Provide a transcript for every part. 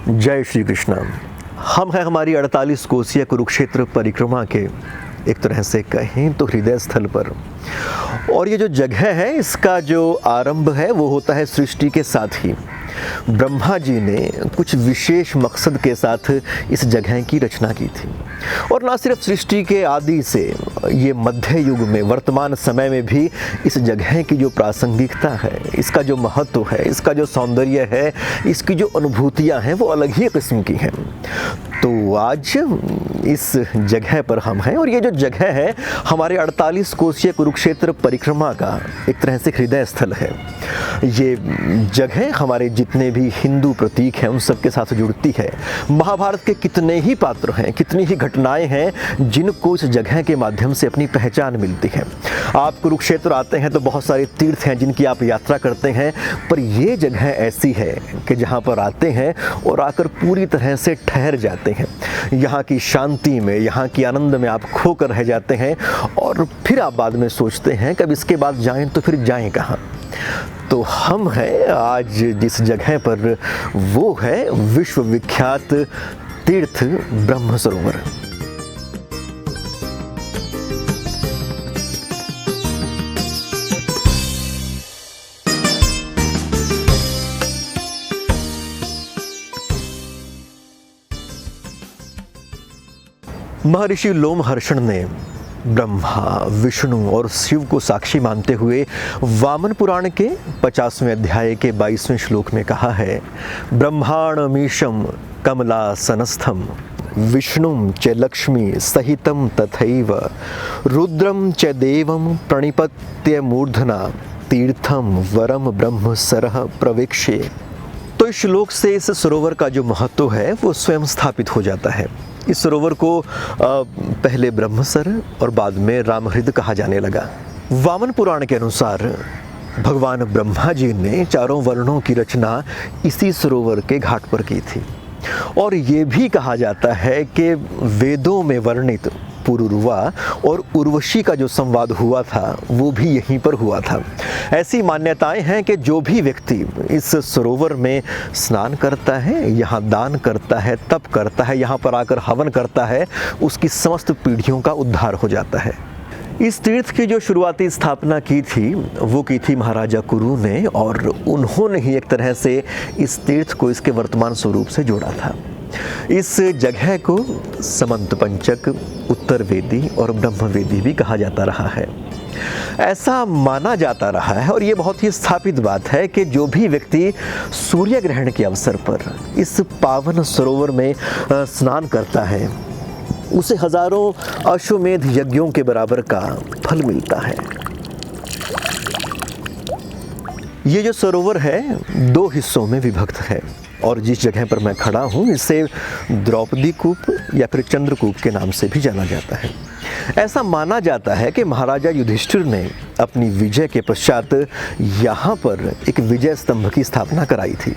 जय श्री कृष्ण। हम हैं हमारी 48 कोसीय कुरुक्षेत्र परिक्रमा के एक तरह से कहें तो हृदय स्थल पर, और ये जो जगह है इसका जो आरंभ है वो होता है सृष्टि के साथ ही। ब्रह्मा जी ने कुछ विशेष मकसद के साथ इस जगह की रचना की थी, और ना सिर्फ सृष्टि के आदि से ये मध्य युग में वर्तमान समय में भी इस जगह की जो प्रासंगिकता है, इसका जो महत्व है, इसका जो सौंदर्य है, इसकी जो अनुभूतियाँ हैं वो अलग ही किस्म की हैं। तो आज इस जगह पर हम हैं, और ये जो जगह है हमारे 48 कोसीय कुरुक्षेत्र परिक्रमा का एक तरह से हृदय स्थल है। ये जगह हमारे जितने भी हिंदू प्रतीक हैं उन सब के साथ जुड़ती है। महाभारत के कितने ही पात्र हैं, कितनी ही घटनाएं हैं जिनको इस जगह के माध्यम से अपनी पहचान मिलती है। आप कुरुक्षेत्र आते हैं तो बहुत सारे तीर्थ हैं जिनकी आप यात्रा करते हैं, पर ये जगह ऐसी है कि जहाँ पर आते हैं और आकर पूरी तरह से ठहर जाते हैं। यहाँ की शांति में, यहाँ की आनंद में आप खोकर रह जाते हैं, और फिर आप बाद में सोचते हैं कि अब इसके बाद जाएं तो फिर जाएं कहाँ। तो हम हैं आज जिस जगह पर, वो है विश्व विख्यात तीर्थ ब्रह्म सरोवर। महर्षि लोमहर्षण ने ब्रह्मा, विष्णु और शिव को साक्षी मानते हुए वामन पुराण के 50वें अध्याय के 22वें श्लोक में कहा है, ब्रह्माणमीशं कमलासनस्थं विष्णुं च लक्ष्मी सहितं तथैव रुद्रं च देवं प्रणिपत्य मूर्धना तीर्थं वरम ब्रह्म सरः प्रवेक्ष्ये। तो इस श्लोक से इस सरोवर का जो महत्व है वो स्वयं स्थापित हो जाता है। इस सरोवर को पहले ब्रह्मसर और बाद में रामहृद कहा जाने लगा। वामन पुराण के अनुसार भगवान ब्रह्मा जी ने चारों वर्णों की रचना इसी सरोवर के घाट पर की थी, और ये भी कहा जाता है कि वेदों में वर्णित पुरुरवा और उर्वशी का जो संवाद हुआ था वो भी यहीं पर हुआ था। ऐसी मान्यताएं हैं कि जो भी व्यक्ति इस सरोवर में स्नान करता है, यहाँ दान करता है, तप करता है, यहाँ पर आकर हवन करता है, उसकी समस्त पीढ़ियों का उद्धार हो जाता है। इस तीर्थ की जो शुरुआती स्थापना की थी वो की थी महाराजा कुरु ने, और उन्होंने ही एक तरह से इस तीर्थ को इसके वर्तमान स्वरूप से जोड़ा था। इस जगह को समंत पंचक, उत्तर वेदी और ब्रह्म वेदी भी कहा जाता रहा है। ऐसा माना जाता रहा है, और ये बहुत ही स्थापित बात है कि जो भी व्यक्ति सूर्य ग्रहण के अवसर पर इस पावन सरोवर में स्नान करता है उसे हजारों अश्वमेध यज्ञों के बराबर का फल मिलता है। ये जो सरोवर है 2 हिस्सों में विभक्त है, और जिस जगह पर मैं खड़ा हूँ इसे द्रौपदी कूप या फिर चंद्रकूप के नाम से भी जाना जाता है। ऐसा माना जाता है कि महाराजा युधिष्ठिर ने अपनी विजय के पश्चात यहाँ पर एक विजय स्तंभ की स्थापना कराई थी।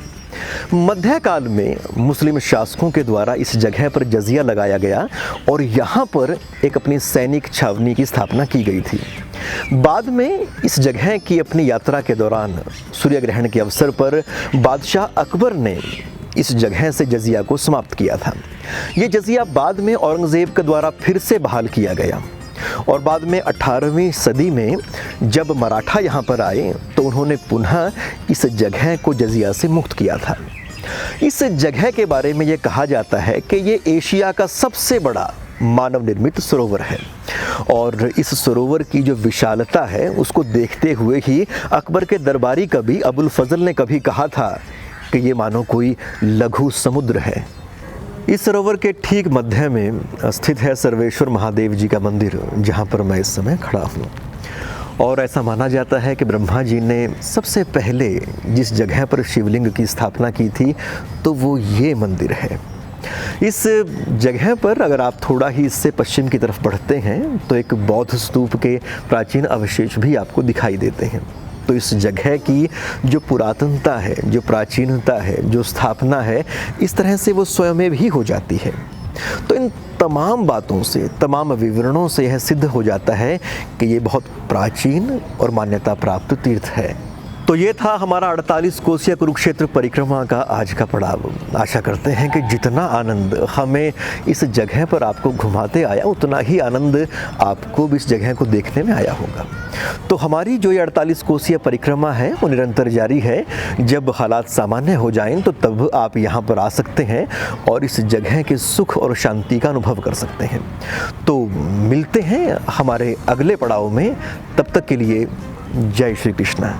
मध्यकाल में मुस्लिम शासकों के द्वारा इस जगह पर जजिया लगाया गया, और यहाँ पर एक अपनी सैनिक छावनी की स्थापना की गई थी। बाद में इस जगह की अपनी यात्रा के दौरान सूर्य ग्रहण के अवसर पर बादशाह अकबर ने इस जगह से जजिया को समाप्त किया था। ये जजिया बाद में औरंगज़ेब के द्वारा फिर से बहाल किया गया, और बाद में 18वीं सदी में जब मराठा यहाँ पर आए तो उन्होंने पुनः इस जगह को जजिया से मुक्त किया था। इस जगह के बारे में ये कहा जाता है कि ये एशिया का सबसे बड़ा मानव निर्मित सरोवर है, और इस सरोवर की जो विशालता है उसको देखते हुए ही अकबर के दरबारी कवि अबुल फजल ने कभी कहा था कि ये मानो कोई लघु समुद्र है। इस सरोवर के ठीक मध्य में स्थित है सर्वेश्वर महादेव जी का मंदिर, जहाँ पर मैं इस समय खड़ा हूँ। और ऐसा माना जाता है कि ब्रह्मा जी ने सबसे पहले जिस जगह पर शिवलिंग की स्थापना की थी तो वो ये मंदिर है। इस जगह पर अगर आप थोड़ा ही इससे पश्चिम की तरफ बढ़ते हैं तो एक बौद्ध स्तूप के प्राचीन अवशेष भी आपको दिखाई देते हैं। तो इस जगह की जो पुरातनता है, जो प्राचीनता है, जो स्थापना है, इस तरह से वो स्वयं भी हो जाती है। तो इन तमाम बातों से, तमाम विवरणों से यह सिद्ध हो जाता है कि ये बहुत प्राचीन और मान्यता प्राप्त तीर्थ है। तो ये था हमारा 48 कोसिया कुरुक्षेत्र परिक्रमा का आज का पड़ाव। आशा करते हैं कि जितना आनंद हमें इस जगह पर आपको घुमाते आया, उतना ही आनंद आपको भी इस जगह को देखने में आया होगा। तो हमारी जो ये 48 कोसिया परिक्रमा है वो निरंतर जारी है। जब हालात सामान्य हो जाएं तो तब आप यहाँ पर आ सकते हैं और इस जगह के सुख और शांति का अनुभव कर सकते हैं। तो मिलते हैं हमारे अगले पड़ाव में, तब तक के लिए जय श्री कृष्ण।